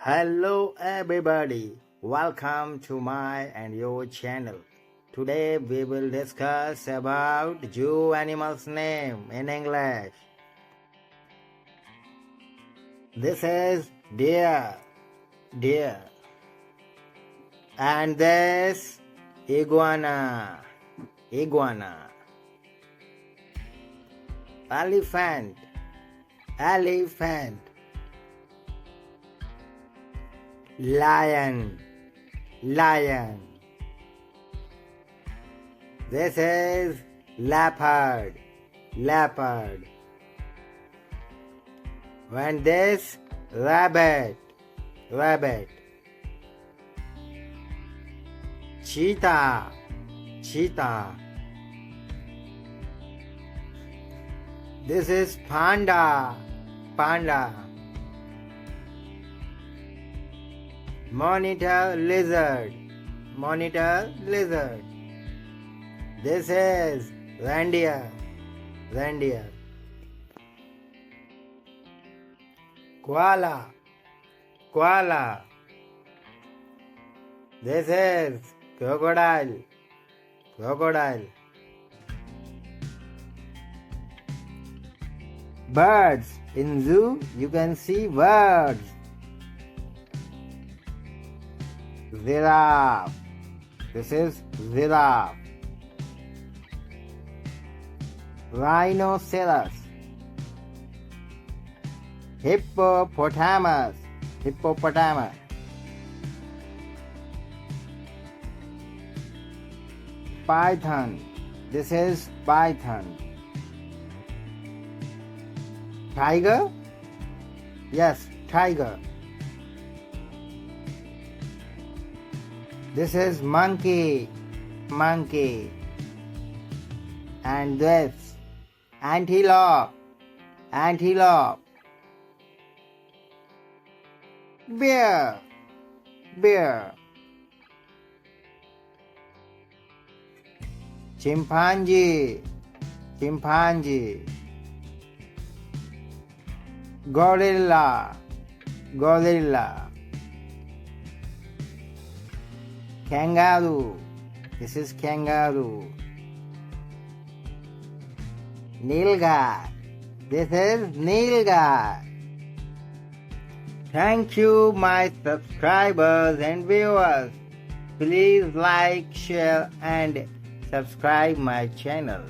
Hello everybody, welcome to my and your channel. Today we will discuss about zoo animals name in English. This is deer, and this iguana, elephant, lion. This is leopard. And this rabbit. Cheetah. This is panda. Monitor lizard. This is reindeer. Koala. This is crocodile. Birds. In zoo you can see birds. Giraffe. This is giraffe. Rhinoceros. Hippopotamus. Python. This is python. Tiger? Yes, tiger. This is monkey. And this antelope. Bear. Chimpanzee. Gorilla. Kangaroo. This is kangaroo. Nilgai. This is nilgai. Thank you, my subscribers and viewers. Please like, share and subscribe my channel.